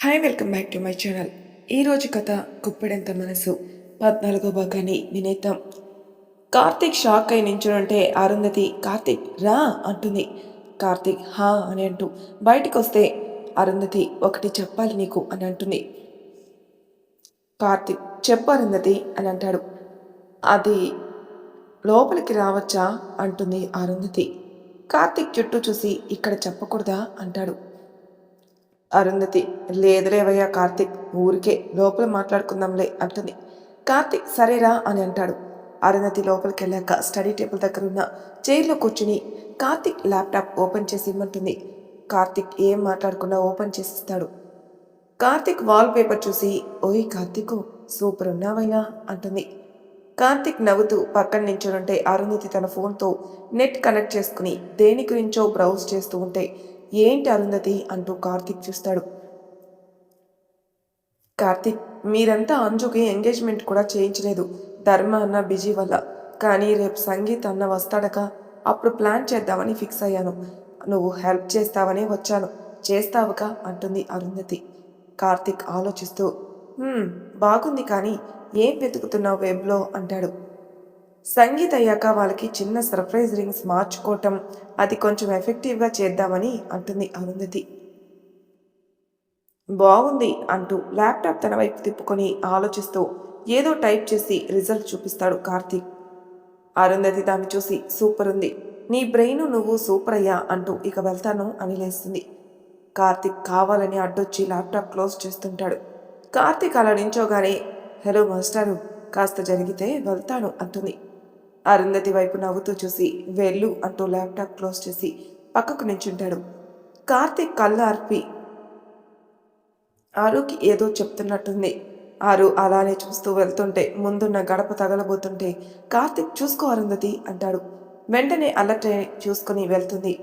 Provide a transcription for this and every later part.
Hi welcome back to my channel. ఈరోజు కథ కుప్పెడంత మనసు 14వ భాగాన్ని వినేద్దాం. కార్తీక్ షాక్ అయి నించునుంటే అరుంధతి కార్తీక్ రా అంటుంది. కార్తీక్ హా అని అంటూ బయటికి వస్తే అరుంధతి ఒకటి చెప్పాలి నీకు అని అంటుంది. కార్తీక్ చెప్పు అరుంధతి అని అంటాడు. అది లోపలికి రావచ్చా అంటుంది అరుంధతి. కార్తీక్ చుట్టూ చూసి ఇక్కడ చెప్పకూడదా అంటాడు. అరుంధతి లేదులేవయ్యా కార్తీక్, ఊరికే లోపల మాట్లాడుకుందాంలే అంటుంది. కార్తీక్ సరేరా అని అంటాడు. అరుంధతి లోపలికి వెళ్ళాక స్టడీ టేబుల్ దగ్గర ఉన్న చైర్లో కూర్చుని కార్తీక్ ల్యాప్టాప్ ఓపెన్ చేసి ఇమ్మంటుంది. కార్తీక్ ఏం మాట్లాడకుండా ఓపెన్ చేసిస్తాడు. కార్తీక్ వాల్ పేపర్ చూసి ఓయ్ కార్తీకు సూపర్ ఉన్నావయ్యా అంటుంది. కార్తీక్ నవ్వుతూ పక్కన నించునుంటే అరుంధతి తన ఫోన్తో నెట్ కనెక్ట్ చేసుకుని దేని గురించో బ్రౌజ్ చేస్తూ ఉంటే ఏంటి అరుంధతి అంటూ కార్తీక్ చూస్తాడు. కార్తీక్ మీరంతా అంజుకి ఎంగేజ్మెంట్ కూడా చేయించలేదు, ధర్మ అన్న బిజీ వల్ల. కానీ రేపు సంగీత్ అన్న వస్తాడక, అప్పుడు ప్లాన్ చేద్దామని ఫిక్స్ అయ్యాను. నువ్వు హెల్ప్ చేస్తావని వచ్చాను, చేస్తావుగా అంటుంది అరుంధతి. కార్తీక్ ఆలోచిస్తూ బాగుంది, కానీ ఏం వెతుకుతున్నావు వెబ్లో అంటాడు. సంగీత్ అయ్యాక వాళ్ళకి చిన్న సర్ప్రైజ్ రింగ్స్ మార్చుకోవటం, అది కొంచెం ఎఫెక్టివ్గా చేద్దామని అంటుంది అరుంధతి. బాగుంది అంటూ ల్యాప్టాప్ తన వైపు తిప్పుకొని ఆలోచిస్తూ ఏదో టైప్ చేసి రిజల్ట్ చూపిస్తాడు కార్తీక్. అరుంధతి దాన్ని చూసి సూపర్ ఉంది, నీ బ్రెయిన్ నువ్వు సూపర్ అయ్యా అంటూ ఇక వెళ్తాను అని లేస్తుంది. కార్తీక్ కావాలని అడ్డొచ్చి ల్యాప్టాప్ క్లోజ్ చేస్తుంటాడు. కార్తీక్ అలా నించోగానే హలో మాస్టారు, కాస్త జరిగితే వెళ్తాను అంటుంది. అరుంధతి వైపు నవ్వుతూ చూసి వెళ్ళు అంటూ ల్యాప్టాప్ క్లోజ్ చేసి పక్కకు నించుంటాడు. కార్తీక్ కళ్ళు ఆర్పి ఆరుకి ఏదో చెప్తున్నట్టుంది. ఆరు అలానే చూస్తూ వెళ్తుంటే ముందున్న గడప తగలబోతుంటే కార్తీక్ చూసుకో అరుంధతి అంటాడు. వెంటనే అలర్ట్ చూసుకుని వెళ్తుంది.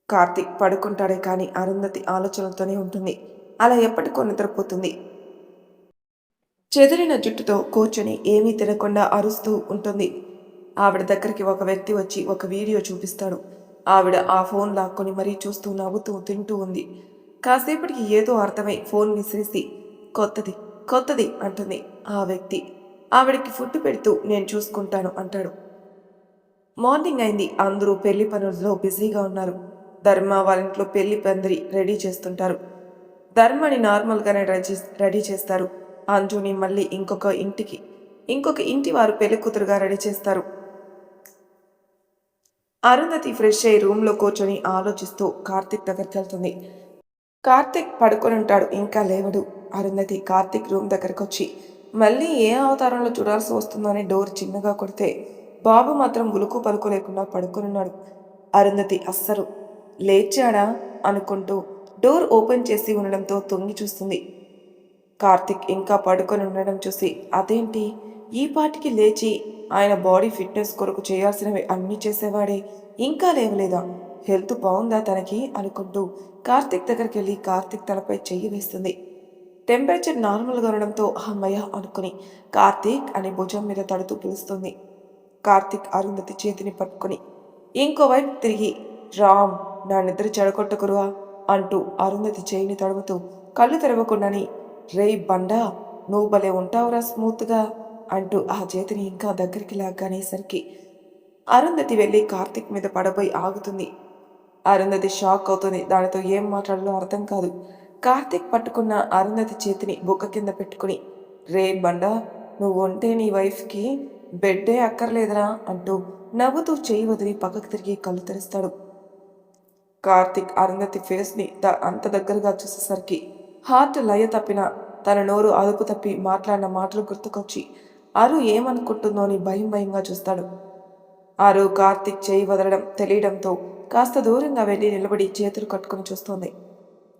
కార్తీక్ పడుకుంటాడే కానీ అరుంధతి ఆలోచనలతోనే ఉంటుంది. అలా ఎప్పటికో నిద్రపోతుంది. చెదిరిన జుట్టుతో కూర్చొని ఏమీ తినకుండా అరుస్తూ ఉంటుంది. ఆవిడ దగ్గరికి ఒక వ్యక్తి వచ్చి ఒక వీడియో చూపిస్తాడు. ఆవిడ ఆ ఫోన్ లాక్కొని మరీ చూస్తూ నవ్వుతూ తింటూ ఉంది. కాసేపటికి ఏదో అర్థమై ఫోన్ విసిరేసి కొత్తది కొత్తది అంటుంది. ఆ వ్యక్తి ఆవిడకి ఫుడ్ పెడుతూ నేను చూసుకుంటాను అంటాడు. మార్నింగ్ అయింది. అందరూ పెళ్లి పనుల్లో బిజీగా ఉన్నారు. ధర్మ వాళ్ళ ఇంట్లో పెళ్లి పందిరి రెడీ చేస్తుంటారు. ధర్మని నార్మల్గానే రెడీ చేస్తారు. అంజుని మళ్ళీ ఇంకొక ఇంటి వారు పెళ్లి కూతురుగా రెడీ చేస్తారు. అరుంధతి ఫ్రెష్ అయ్యి రూమ్లో కూర్చొని ఆలోచిస్తూ కార్తీక్ దగ్గరికి వెళ్తుంది. కార్తీక్ పడుకొని ఉంటాడు, ఇంకా లేవడు. అరుంధతి కార్తీక్ రూమ్ దగ్గరకు వచ్చి మళ్ళీ ఏ అవతారంలో చూడాల్సి వస్తుందో అని డోర్ చిన్నగా కొడితే బాబు మాత్రం ఉలుకు పలుకు లేకుండా పడుకొనున్నాడు. అరుంధతి అస్సలు లేచాడా అనుకుంటూ డోర్ ఓపెన్ చేసి ఉండడంతో తొంగి చూస్తుంది. కార్తిక్ ఇంకా పడుకొని ఉండడం చూసి అదేంటి ఈ పాటికి లేచి ఆయన బాడీ ఫిట్నెస్ కొరకు చేయాల్సినవి అన్నీ చేసేవాడే, ఇంకా లేవలేదా, హెల్త్ బాగుందా తనకి అనుకుంటూ కార్తిక్ దగ్గరికి వెళ్ళి కార్తిక్ తలపై చెయ్యి వేస్తుంది. టెంపరేచర్ నార్మల్గా ఉండడంతో అమ్మయ్య అనుకుని కార్తీక్ అని భుజం మీద తడుతూ పిలుస్తుంది. కార్తిక్ అరుంధతి చేతిని పట్టుకుని ఇంకోవైపు తిరిగి రామ్ నా నిద్ర చెడగొట్టకురువా అంటూ అరుంధతి చేయిని తడుముతూ కళ్ళు తెరవకుండాని రేయ్ బండా నువ్వు భలే ఉంటావురా స్మూత్గా అంటూ ఆ చేతిని ఇంకా దగ్గరికి లాగానేసరికి అరుంధతి వెళ్ళి కార్తిక్ మీద పడబోయి ఆగుతుంది. అరుంధతి షాక్ అవుతుంది. దానితో ఏం మాట్లాడాలో అర్థం కాదు. కార్తిక్ పట్టుకున్న అరుంధతి చేతిని బుక్క కింద పెట్టుకుని రే బండా నువ్వు ఉంటే నీ వైఫ్కి బెడ్డే అక్కర్లేదురా అంటూ నవ్వుతూ చేయి వదిలి పక్కకు తిరిగి కళ్ళు తెరుస్తాడు. కార్తిక్ అరుంధతి ఫేస్ని అంత దగ్గరగా చూసేసరికి హార్ట్ లయ తప్పిన తన నోరు అదుపు తప్పి మాట్లాడిన మాటలు గుర్తుకొచ్చి అరు ఏమనుకుంటుందో అని భయంగా చూస్తాడు. ఆరు కార్తిక్ చేయి వదలడం తెలియడంతో కాస్త దూరంగా వెళ్ళి నిలబడి చేతులు కట్టుకుని చూస్తోంది.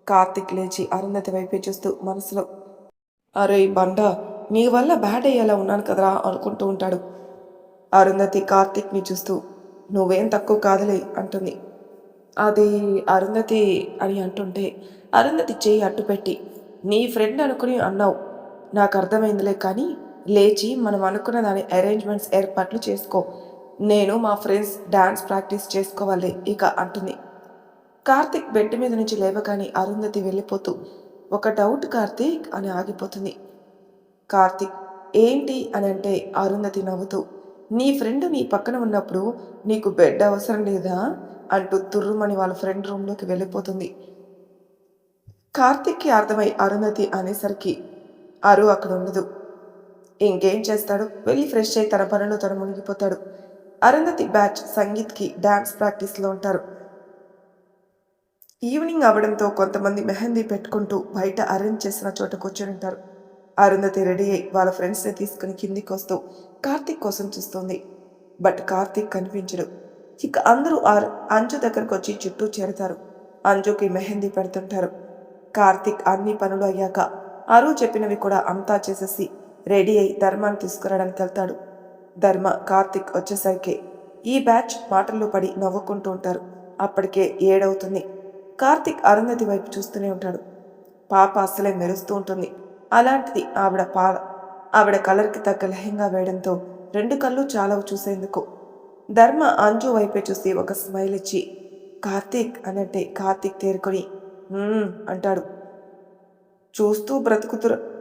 కార్తిక్ లేచి అరుంధతి వైపే చూస్తూ మనసులో అరే బండా నీ వల్ల బ్యాడ్ అయ్యేలా ఉన్నాను కదరా అనుకుంటూ ఉంటాడు. అరుంధతి కార్తిక్ని చూస్తూ నువ్వేం తక్కువ కాదులే అంటుంది. అది అరుంధతి అని అంటుంటే అరుంధతి చేయి అట్టుపెట్టి నీ ఫ్రెండ్ అనుకుని అన్నావు, నాకు అర్థమైందిలే, కానీ లేచి మనం అనుకున్న దాని అరేంజ్మెంట్స్ ఏర్పాట్లు చేసుకో, నేను మా ఫ్రెండ్స్ డాన్స్ ప్రాక్టీస్ చేసుకోవాలి ఇక అంటుంది. కార్తీక్ బెడ్ మీద నుంచి లేవగానే అరుంధతి వెళ్ళిపోతూ ఒక డౌట్ కార్తీక్ అని ఆగిపోతుంది. కార్తీక్ ఏంటి అని అంటే అరుంధతి నవ్వుతూ నీ ఫ్రెండ్ నీ పక్కన ఉన్నప్పుడు నీకు బెడ్ అవసరం లేదా అంటూ తుర్రుమని వాళ్ళ ఫ్రెండ్ రూమ్లోకి వెళ్ళిపోతుంది. కార్తీక్కి అర్థమై అరుంధతి అనేసరికి అరు అక్కడ ఉండదు. ఇంకేం చేస్తాడు, వెళ్ళి ఫ్రెష్ అయి తన పనిలో తను మునిగిపోతాడు. అరుంధతి బ్యాచ్ సంగీత్కి డాన్స్ ప్రాక్టీస్లో ఉంటారు. ఈవినింగ్ అవడంతో కొంతమంది మెహందీ పెట్టుకుంటూ బయట అరేంజ్ చేసిన చోట కూర్చొని ఉంటారు. అరుంధతి రెడీ అయి వాళ్ళ ఫ్రెండ్స్ని తీసుకుని కిందికి వస్తూ కార్తీక్ కోసం చూస్తుంది. బట్ కార్తీక్ కనిపించడు. ఇక అందరూ అంజు దగ్గరకు వచ్చి చుట్టూ చేరతారు. అంజుకి మెహందీ పెడుతుంటారు. కార్తీక్ అన్ని పనులు అయ్యాక అరు చెప్పినవి కూడా అంతా చేసేసి రెడీ అయి ధర్మాన్ని తీసుకురావడానికి వెళ్తాడు. ధర్మ కార్తీక్ వచ్చేసరికి ఈ బ్యాచ్ మాటల్లో పడి నవ్వుకుంటూ ఉంటారు. అప్పటికే 7 అవుతుంది. కార్తీక్ అరుంధతి వైపు చూస్తూనే ఉంటాడు. పాప అసలే మెరుస్తూ ఉంటుంది. అలాంటిది ఆవిడ కలర్కి తగ్గ లెహంగా వేయడంతో 2 కళ్ళు చాలవు చూసేందుకు. ధర్మ అంజు వైపే చూసి ఒక స్మైల్ ఇచ్చి కార్తీక్ అనంటే కార్తీక్ తేరుకొని అంటాడు. చూస్తూ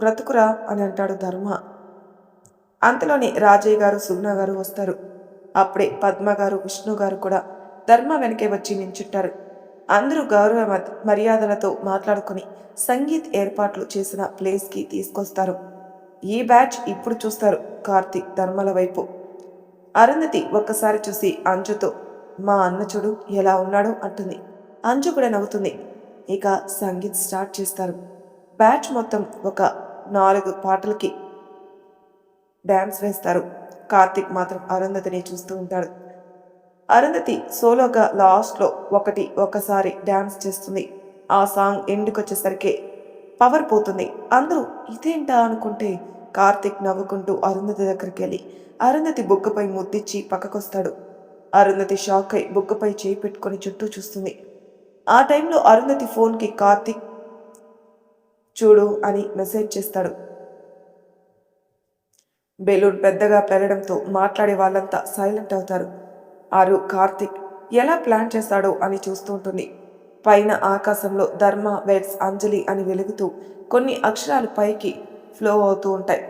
బ్రతుకురా అని అంటాడు ధర్మ. అంతలోనే రాజయ్య గారు సుగ్న గారు వస్తారు. అప్పుడే పద్మ గారు విష్ణు గారు కూడా ధర్మ వెనకే వచ్చి నించుంటారు. అందరూ గౌరవ మర్యాదలతో మాట్లాడుకుని సంగీత్ ఏర్పాట్లు చేసిన ప్లేస్కి తీసుకొస్తారు. ఈ బ్యాచ్ ఇప్పుడు చూస్తారు కార్తీక్ ధర్మల వైపు. అరుంధతి ఒక్కసారి చూసి అంజుతో మా అన్న చూడు ఎలా ఉన్నాడు అంటుంది. అంజు కూడా నవ్వుతుంది. ఇక సంగీత్ స్టార్ట్ చేస్తారు. బ్యాచ్ మొత్తం ఒక 4 పాటలకి డ్యాన్స్ వేస్తారు. కార్తీక్ మాత్రం అరుంధతిని చూస్తూ ఉంటాడు. అరుంధతి సోలోగా లాస్ట్లో ఒకసారి డ్యాన్స్ చేస్తుంది. ఆ సాంగ్ ఎండుకొచ్చేసరికి పవర్ పోతుంది. అందరూ ఇదేంటా అనుకుంటే కార్తీక్ నవ్వుకుంటూ అరుంధతి దగ్గరికి వెళ్ళి అరుంధతి బుగ్గపై ముద్దిచ్చి పక్కకొస్తాడు. అరుంధతి షాక్ అయి బుగ్గపై చేయి పెట్టుకొని చుట్టూ చూస్తుంది. ఆ టైంలో అరుంధతి ఫోన్కి కార్తీక్ చూడు అని మెసేజ్ చేస్తాడు. బెలూన్ పెద్దగా పెరగడంతో మాట్లాడే వాళ్ళంతా సైలెంట్ అవుతారు. ఆరు కార్తీక్ ఎలా ప్లాన్ చేస్తాడో అని చూస్తూ ఉంటుంది. పైన ఆకాశంలో ధర్మ వెడ్స్ అంజలి అని వెలుగుతూ కొన్ని అక్షరాలు పైకి ఫ్లో అవుతూ ఉంటాయి.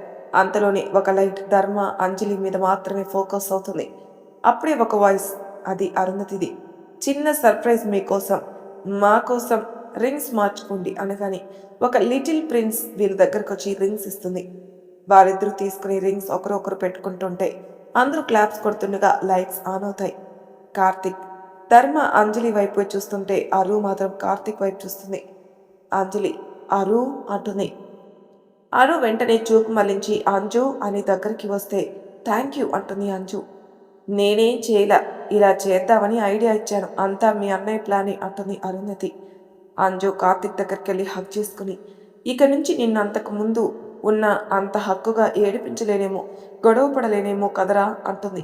అంతలోనే ఒక లైట్ ధర్మ అంజలి మీద మాత్రమే ఫోకస్ అవుతుంది. అప్పుడే ఒక వాయిస్, అది అరుంధతిది. చిన్న సర్ప్రైజ్ మీకోసం, మా కోసం రింగ్స్ మార్చుకోండి అనగానే ఒక లిటిల్ ప్రిన్స్ వీళ్ళ దగ్గరకు వచ్చి రింగ్స్ ఇస్తుంది. వారిద్దరూ తీసుకుని రింగ్స్ ఒకరొకరు పెట్టుకుంటుంటే అందరూ క్లాప్స్ కొడుతుండగా లైట్స్ ఆన్ అవుతాయి. కార్తీక్ ధర్మ అంజలి వైపు చూస్తుంటే అరు మాత్రం కార్తీక్ వైపు చూస్తుంది. అంజలి అరు అంటుంది. అరు వెంటనే చూపు మళ్లించి అంజు అని దగ్గరికి వస్తే థ్యాంక్ యూ అంటుంది అంజు. నేనేం చేయలా, ఇలా చేద్దామని ఐడియా ఇచ్చాను, అంతా మీ అన్నయ్య ప్లానే అంటుంది అరుంధతి. అంజు కార్తీక్ దగ్గరికి వెళ్ళి హక్ చేసుకుని ఇక నుంచి నిన్ను అంతకు ముందు ఉన్న అంత హక్కుగా ఏడిపించలేనేమో, గొడవ పడలేనేమో కదరా అంటుంది.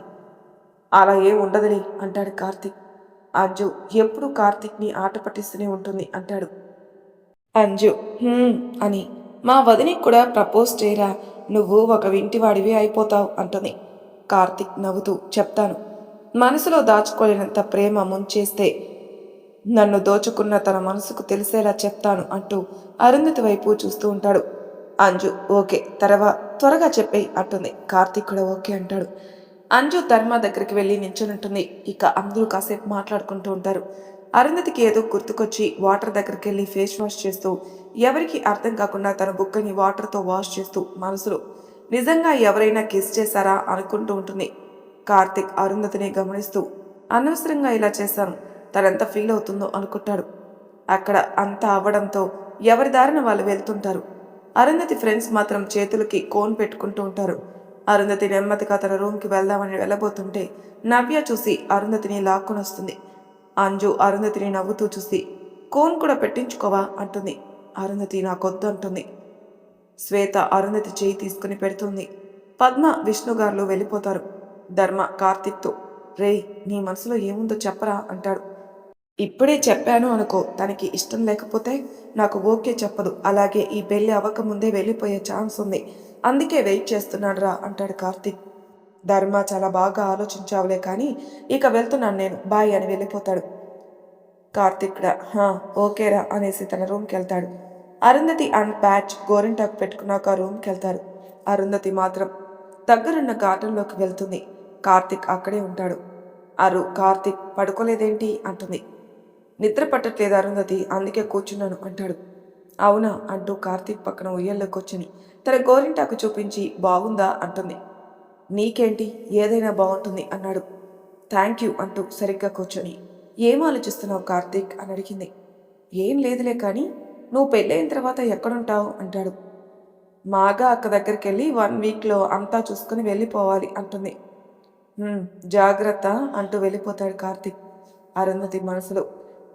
అలా ఏం ఉండదులే అంటాడు కార్తీక్. అంజు ఎప్పుడు కార్తీక్ని ఆట పట్టిస్తూనే ఉంటుంది అంటాడు. అంజు అని మా వదినికి కూడా ప్రపోజ్ చేయరా, నువ్వు ఒక వింటివాడివి అయిపోతావు అంటుంది. కార్తీక్ నవ్వుతూ చెప్తాను, మనసులో దాచుకోలేనంత ప్రేమ ముంచేస్తే నన్ను దోచుకున్న తన మనసుకు తెలిసేలా చెప్తాను అంటూ అరుంధతి వైపు చూస్తూ ఉంటాడు. అంజు ఓకే త్వరగా చెప్పేయి అంటుంది. కార్తీక్ కూడా ఓకే అంటాడు. అంజు ధర్మ దగ్గరికి వెళ్ళి నించునుంటుంది. ఇక అందరూ కాసేపు మాట్లాడుకుంటూ ఉంటారు. అరుంధతికి ఏదో గుర్తుకొచ్చి వాటర్ దగ్గరికి వెళ్ళి ఫేస్ వాష్ చేస్తూ ఎవరికి అర్థం కాకుండా తన బుగ్గని వాటర్తో వాష్ చేస్తూ మనసులో నిజంగా ఎవరైనా కిస్ చేశారా అనుకుంటూ ఉంటుంది. కార్తీక్ అరుంధతిని గమనిస్తూ అనవసరంగా ఇలా చేశాను, తనంత ఫీల్ అవుతుందో అనుకుంటాడు. అక్కడ అంతా అవ్వడంతో ఎవరి దారిన వాళ్ళు వెళ్తుంటారు. అరుంధతి ఫ్రెండ్స్ మాత్రం చేతులకి కోన్ పెట్టుకుంటూ ఉంటారు. అరుంధతి నెమ్మదిగా తన రూమ్కి వెళ్దామని వెళ్ళబోతుంటే నవ్య చూసి అరుంధతిని లాక్కొని వస్తుంది. అంజు అరుంధతిని నవ్వుతూ చూసి కోన్ కూడా పెట్టించుకోవా అంటుంది. అరుంధతి నాకొద్దు అంటుంది. శ్వేత అరుంధతి చేయి తీసుకుని పెడుతుంది. పద్మ విష్ణు గారు వెళ్ళిపోతారు. ధర్మ కార్తీక్తో రే నీ మనసులో ఏముందో చెప్పరా అంటాడు. ఇప్పుడే చెప్పాను అనుకో, తనకి ఇష్టం లేకపోతే నాకు ఓకే చెప్పదు, అలాగే ఈ పెళ్లి అవ్వకముందే వెళ్ళిపోయే ఛాన్స్ ఉంది, అందుకే వెయిట్ చేస్తున్నాడు రా అంటాడు కార్తీక్. ధర్మ చాలా బాగా ఆలోచించావులే కానీ ఇక వెళ్తున్నాను నేను, బాయ్ అని వెళ్ళిపోతాడు. కార్తిక్ కూడా హా ఓకేరా అనేసి తన రూమ్కి వెళ్తాడు. అరుంధతి అండ్ ప్యాచ్ గోరింటాకు పెట్టుకున్నాక రూమ్కి వెళ్తారు. అరుంధతి మాత్రం దగ్గరున్న గార్డెన్లోకి వెళ్తుంది. కార్తిక్ అక్కడే ఉంటాడు. కార్తిక్ పడుకోలేదేంటి అంటుంది. నిద్ర పట్టట్లేదు అరుంధతి, అందుకే కూర్చున్నాను అంటాడు. అవునా అంటూ కార్తీక్ పక్కన ఉయ్యల్లో కూర్చుని తన గోరింటాకు చూపించి బాగుందా అంటుంది. నీకేంటి, ఏదైనా బాగుంటుంది అన్నాడు. థ్యాంక్ యూ అంటూ సరిగ్గా కూర్చొని ఏం ఆలోచిస్తున్నావు కార్తీక్ అని అడిగింది. ఏం లేదులే కానీ నువ్వు పెళ్ళైన తర్వాత ఎక్కడుంటావు అంటాడు. మాగా అక్క దగ్గరికి వెళ్ళి 1 వీక్లో అంతా చూసుకుని వెళ్ళిపోవాలి అంటుంది. జాగ్రత్త అంటూ వెళ్ళిపోతాడు కార్తీక్. అరుంధతి మనసులో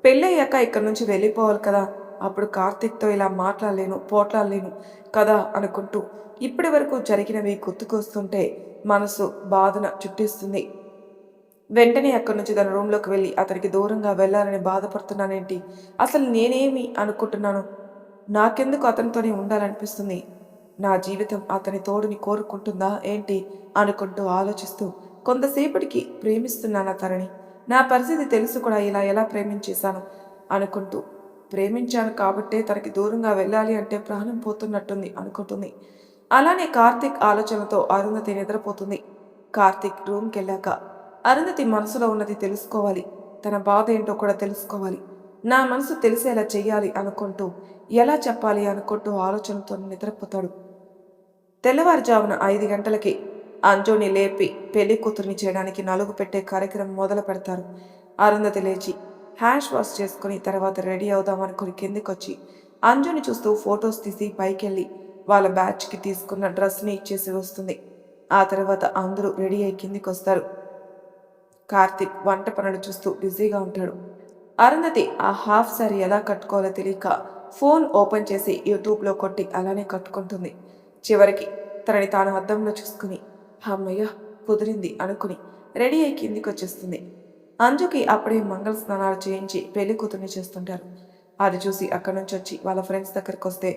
పెళ్ళయ్యాక ఇక్కడి నుంచి వెళ్ళిపోవాలి కదా, అప్పుడు కార్తీక్తో ఇలా మాట్లాడలేను పోట్లాడలేను కదా అనుకుంటూ ఇప్పటి వరకు జరిగినవి గుర్తుకొస్తుంటే మనసు బాధన చుట్టిస్తుంది. వెంటనే అక్కడి నుంచి తన రూమ్లోకి వెళ్ళి అతనికి దూరంగా వెళ్ళాలని బాధపడుతున్నానేంటి, అసలు నేనేమి అనుకుంటున్నాను, నాకెందుకు అతనితోనే ఉండాలనిపిస్తుంది, నా జీవితం అతని తోడుని కోరుకుంటుందా ఏంటి అనుకుంటూ ఆలోచిస్తూ కొంతసేపటికి ప్రేమిస్తున్నాను తనని, నా పరిస్థితి తెలుసు కూడా ఇలా ఎలా ప్రేమించేశాను అనుకుంటూ ప్రేమించాను కాబట్టే తనకి దూరంగా వెళ్ళాలి అంటే ప్రాణం పోతున్నట్టుంది అనుకుంటుంది. అలానే కార్తీక్ ఆలోచనతో అరుంధతి నిద్రపోతుంది. కార్తీక్ రూమ్కి వెళ్ళాక అరుంధతి మనసులో ఉన్నది తెలుసుకోవాలి, తన బాధ ఏంటో కూడా తెలుసుకోవాలి, నా మనసు తెలిసేలా చెయ్యాలి అనుకుంటూ ఎలా చెప్పాలి అనుకుంటూ ఆలోచనతో నిద్రపోతాడు. తెల్లవారుజామున 5 గంటలకి అంజుని లేపి పెళ్లి కూతుర్ని చేయడానికి నలుగు పెట్టే కార్యక్రమం మొదలు పెడతారు. అరుంధతి లేచి హ్యాండ్ వాష్ చేసుకుని తర్వాత రెడీ అవుదామనుకుని కిందికొచ్చి అంజుని చూస్తూ ఫొటోస్ తీసి పైకెళ్ళి వాళ్ళ బ్యాచ్కి తీసుకున్న డ్రెస్ని ఇచ్చేసి వస్తుంది. ఆ తర్వాత అందరూ రెడీ అయి కిందికి వస్తారు. కార్తిక్ వంట పనులు చూస్తూ బిజీగా ఉంటాడు. అరుంధతి ఆ హాఫ్ సారీ ఎలా కట్టుకోవాలో తెలియక ఫోన్ ఓపెన్ చేసి యూట్యూబ్లో కొట్టి అలానే కట్టుకుంటుంది. చివరికి తనని తాను అద్దంలో చూసుకుని అమ్మయ్య కుదిరింది అనుకుని రెడీ అయి కిందికి వచ్చేస్తుంది. అంజుకి అప్పుడే మంగళ స్నానాలు చేయించి పెళ్లి కూతుర్ని చేస్తుంటారు. అది చూసి అక్కడి నుంచి వచ్చి వాళ్ళ ఫ్రెండ్స్ దగ్గరికి వస్తే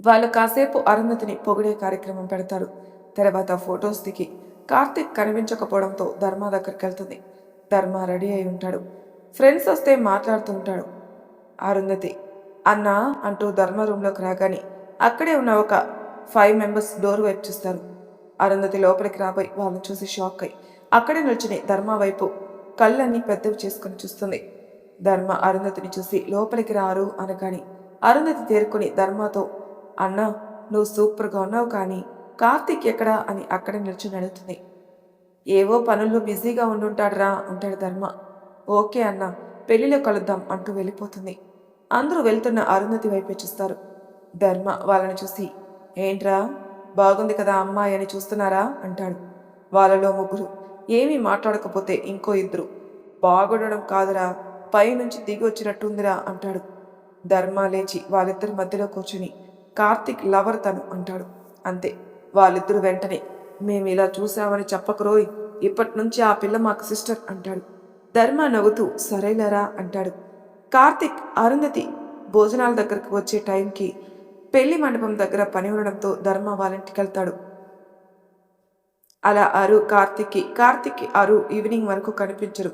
వాళ్ళు కాసేపు అరుంధతిని పొగిడే కార్యక్రమం పెడతారు. తర్వాత ఫొటోస్ దిగి కార్తిక్ కనిపించకపోవడంతో ధర్మ దగ్గరికి వెళ్తుంది. ధర్మ రెడీ అయి ఉంటాడు. ఫ్రెండ్స్ వస్తే మాట్లాడుతూ ఉంటాడు. అరుంధతి అన్నా అంటూ ధర్మ రూమ్లోకి రాగానే అక్కడే ఉన్న ఒక 5 మెంబర్స్ డోర్ వైపు చూస్తారు. అరుంధతి లోపలికి రాబోయి వాళ్ళని చూసి షాక్ అయి అక్కడే నిల్చుని ధర్మ వైపు కళ్ళన్నీ పెద్దవి చేసుకుని చూస్తుంది. ధర్మ అరుంధతిని చూసి లోపలికి రారు అనగాని అరుంధతి తేరుకుని ధర్మతో అన్నా నువ్వు సూపర్గా ఉన్నావు కానీ కార్తిక్ ఎక్కడా అని అక్కడే నిల్చుని అడుగుతుంది. ఏవో పనుల్లో బిజీగా ఉండుంటాడురా అంటాడు ధర్మ. ఓకే అన్న, పెళ్లిలో కలుద్దాం అంటూ వెళ్ళిపోతుంది. అందరూ వెళ్తున్న అరుంధతి వైపే చూస్తారు. ధర్మ వాళ్ళని చూసి ఏంట్రా బాగుంది కదా అమ్మాయి అని చూస్తున్నారా అంటాడు. వాళ్ళలో ముగ్గురు ఏమీ మాట్లాడకపోతే ఇంకో ఇద్దరు బాగుండడం కాదురా పైనుంచి దిగి వచ్చినట్టుందిరా అంటాడు. ధర్మ లేచి వాళ్ళిద్దరి మధ్యలో కూర్చుని కార్తిక్ లవర్ తను అంటాడు. అంతే, వాళ్ళిద్దరూ వెంటనే మేము ఇలా చూసామని చెప్పకరోయ్, ఇప్పటి నుంచి ఆ పిల్ల మాకు సిస్టర్ అంటాడు. ధర్మ నవ్వుతూ సరేలేరా అంటాడు. కార్తిక్ అరుంధతి భోజనాల దగ్గరకు వచ్చే టైంకి పెళ్లి మండపం దగ్గర పని ఉండడంతో ధర్మ వాళ్ళింటికి వెళ్తాడు. అలా కార్తిక్కి అరు ఈవినింగ్ వరకు కనిపించరు.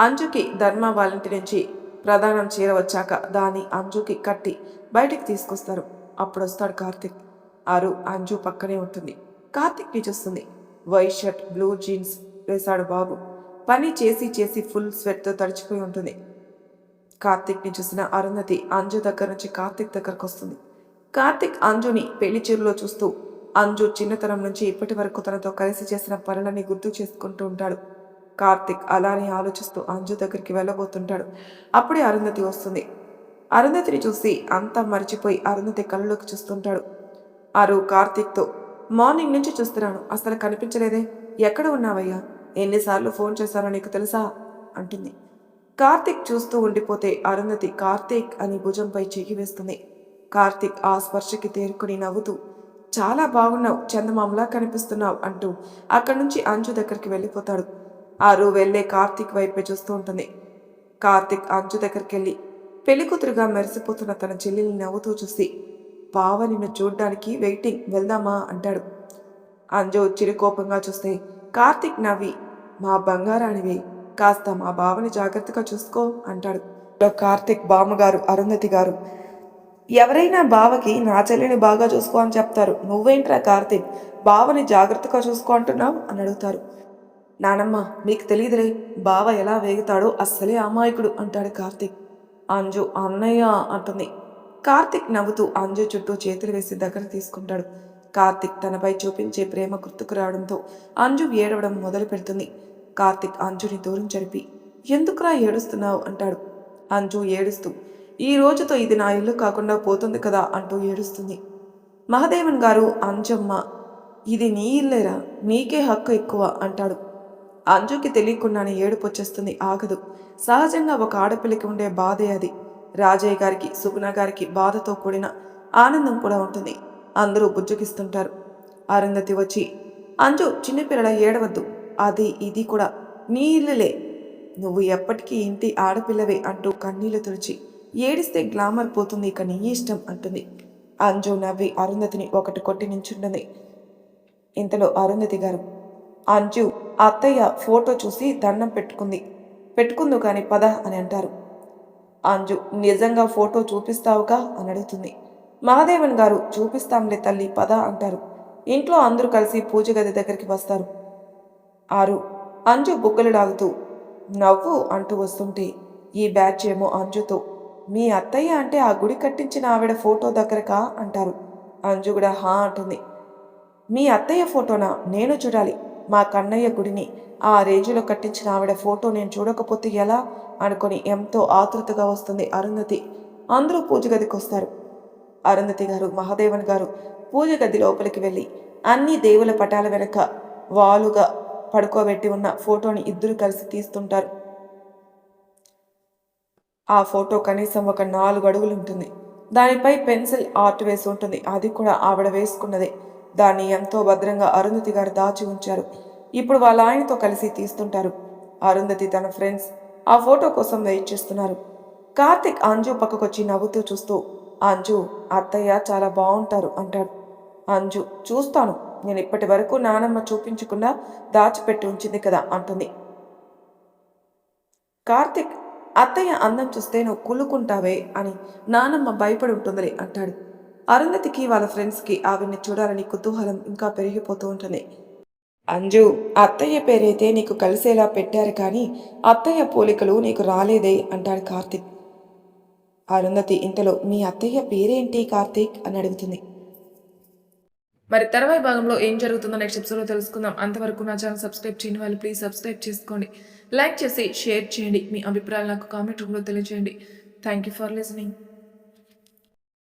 అంజుకి ధర్మ వాళ్ళింటి నుంచి ప్రధానం చీర వచ్చాక దాన్ని అంజుకి కట్టి బయటికి తీసుకొస్తారు. అప్పుడు వస్తాడు కార్తిక్. అరు అంజు పక్కనే ఉంటుంది. కార్తిక్ని చూస్తుంది. వైట్ షర్ట్ బ్లూ జీన్స్ వేశాడు బాబు. పని చేసి చేసి ఫుల్ స్వెట్తో తడిచిపోయి ఉంటుంది. కార్తిక్ని చూసిన అరుంధతి అంజు దగ్గర నుంచి కార్తిక్ దగ్గరకు వస్తుంది. కార్తిక్ అంజుని పెళ్లి చీరలో చూస్తూ అంజు చిన్నతనం నుంచి ఇప్పటి వరకు తనతో కలిసి చేసిన పనులని గుర్తు చేసుకుంటూ ఉంటాడు. కార్తిక్ అలానే ఆలోచిస్తూ అంజు దగ్గరికి వెళ్ళబోతుంటాడు. అప్పుడే అరుంధతి వస్తుంది. అరుంధతిని చూసి అంతా మరిచిపోయి అరుంధతి కళ్ళలోకి చూస్తుంటాడు. అరు కార్తిక్తో మార్నింగ్ నుంచి చూస్తున్నాను, అసలు కనిపించలేదే, ఎక్కడ ఉన్నావయ్యా, ఎన్నిసార్లు ఫోన్ చేశానో నీకు తెలుసా అంటుంది. కార్తిక్ చూస్తూ ఉండిపోతే అరుంధతి కార్తీక్ అని భుజంపై చెయ్యి వేస్తుంది. కార్తిక్ ఆ స్పర్శకి తేరుకుని నవ్వుతూ చాలా బాగున్నావు, చందమామలా కనిపిస్తున్నావు అంటూ అక్కడి నుంచి అంజు దగ్గరికి వెళ్ళిపోతాడు. ఆరు వెళ్ళే కార్తిక్ వైపే చూస్తూ ఉంటుంది. కార్తిక్ అంజు దగ్గరికి వెళ్ళి పెళ్లికూతురుగా మెరిసిపోతున్న తన చెల్లెల్ని నవ్వుతూ చూసి బావ నిన్ను చూడ్డానికి వెయిటింగ్, వెళ్దామా అంటాడు. అంజు చిరుకోపంగా చూస్తే కార్తిక్ నవ్వి మా బంగారానివే, కాస్త మా బావని జాగ్రత్తగా చూసుకో అంటాడు. కార్తిక్ బామ్మగారు అరుంధతి గారు, ఎవరైనా బావకి నా చెల్లిని బాగా చూసుకో అని చెప్తారు, నువ్వేంట్రా కార్తిక్ బావని జాగ్రత్తగా చూసుకో అంటున్నావు అని అడుగుతారు. నానమ్మ మీకు తెలియదులే, బావ ఎలా వేగుతాడో అస్సలే అమాయకుడు అంటాడు కార్తిక్. అంజు అన్నయ్య అంటుంది. కార్తిక్ నవ్వుతూ అంజు చుట్టూ చేతులు వేసి దగ్గర తీసుకుంటాడు. కార్తిక్ తనపై చూపించే ప్రేమ గుర్తుకు రావడంతో అంజు ఏడవడం మొదలు పెడుతుంది. కార్తిక్ అంజుని దూరం జరిపి ఎందుకురా ఏడుస్తున్నావు అంటాడు. అంజు ఏడుస్తూ ఈ రోజుతో ఇది నా ఇల్లు కాకుండా పోతుంది కదా అంటూ ఏడుస్తుంది. మహదేవన్ గారు అంజమ్మ, ఇది నీ ఇల్లేరా, నీకే హక్కు ఎక్కువ అంటాడు. అంజుకి తెలియకుండానే ఏడుపు వచ్చేస్తుంది, ఆగదు. సహజంగా ఒక ఆడపిల్లకి ఉండే బాధే అది. రాజయ్య గారికి సుగుణ గారికి బాధతో కూడిన ఆనందం కూడా ఉంటుంది. అందరూ బుజ్జగిస్తుంటారు. అరుంధతి వచ్చి అంజు చిన్నపిల్లల ఏడవద్దు, అది ఇది కూడా నీ ఇల్లులే, నువ్వు ఎప్పటికీ ఇంటి ఆడపిల్లవే అంటూ కన్నీళ్లు తుడిచి ఏడిస్తే గ్లామర్ పోతుంది, ఇక నీ ఇష్టం అంటుంది. అంజు నవ్వి అరుంధతిని ఒకటి కొట్టి నించుంటుంది. ఇంతలో అరుంధతి గారు, అంజు అత్తయ్య ఫోటో చూసి దండం పెట్టుకుందు కానీ పద అని అంటారు. అంజు నిజంగా ఫోటో చూపిస్తావుగా అని అడుగుతుంది. మహాదేవన్ గారు చూపిస్తాంలే తల్లి పద అంటారు. ఇంట్లో అందరూ కలిసి పూజ గది దగ్గరికి వస్తారు. అంజు బుగ్గలు లాగుతూ నవ్వు అంటూ వస్తుంటే ఈ బ్యాచ్ ఏమో అంజుతో, మీ అత్తయ్య అంటే ఆ గుడి కట్టించిన ఆవిడ ఫోటో దగ్గరకా అంటారు. అంజు కూడా హా అంటుంది. మీ అత్తయ్య ఫోటోనా, నేను చూడాలి, మా కన్నయ్య గుడిని ఆ రేంజ్లో కట్టించిన ఆవిడ ఫోటో నేను చూడకపోతే ఎలా అనుకొని ఎంతో ఆతృతగా వస్తుంది అరుంధతి. అందరూ పూజ గదికి వస్తారు. అరుంధతి గారు మహాదేవన్ గారు పూజ గది లోపలికి వెళ్ళి అన్ని దేవుల పటాల వెనక వాలుగా పడుకోబెట్టి ఉన్న ఫోటోని ఇద్దరు కలిసి తీస్తుంటారు. ఆ ఫోటో కనీసం ఒక 4 అడుగులు ఉంటుంది. దానిపై పెన్సిల్ ఆర్ట్ వేసి ఉంటుంది, అది కూడా ఆవిడ వేసుకున్నదే. దాన్ని ఎంతో భద్రంగా అరుంధతి గారు దాచి ఉంచారు. ఇప్పుడు వాళ్ళ ఆయనతో కలిసి తీస్తుంటారు. అరుంధతి తన ఫ్రెండ్స్ ఆ ఫోటో కోసం వెయిట్ చేస్తున్నారు. కార్తిక్ అంజు పక్కకొచ్చి నవ్వుతూ చూస్తూ, అంజు అత్తయ్య చాలా బాగుంటారు అంటాడు. అంజు చూస్తాను, నేను ఇప్పటి వరకు నానమ్మ చూపించకుండా దాచిపెట్టి ఉంచింది కదా అంటుంది. కార్తిక్ అత్తయ్య అందం చూస్తే నువ్వు కుళ్ళుకుంటావే అని నానమ్మ భయపడి ఉంటుందిలే అంటాడు. అరుంధతికి వాళ్ళ ఫ్రెండ్స్కి ఆవిడ్ని చూడాలని కుతూహలం ఇంకా పెరిగిపోతూ ఉంటుంది. అంజు అత్తయ్య పేరైతే నీకు కలిసేలా పెట్టారు కానీ అత్తయ్య పోలికలు నీకు రాలేదే అంటాడు కార్తిక్. అరుంధతి ఇంతలో మీ అత్తయ్య పేరేంటి కార్తిక్ అని అడుగుతుంది. మరి తర్వాయి భాగంలో ఏం జరుగుతుందో నెక్స్ట్ ఎపిసోడ్లో తెలుసుకుందాం. అంతవరకు నా ఛానల్ సబ్స్క్రైబ్ చేయని వాళ్ళు ప్లీజ్ సబ్స్క్రైబ్ చేసుకోండి, లైక్ చేసి షేర్ చేయండి, మీ అభిప్రాయాలు నాకు కామెంట్ రూమ్లో తెలియజేయండి. Thank you for listening.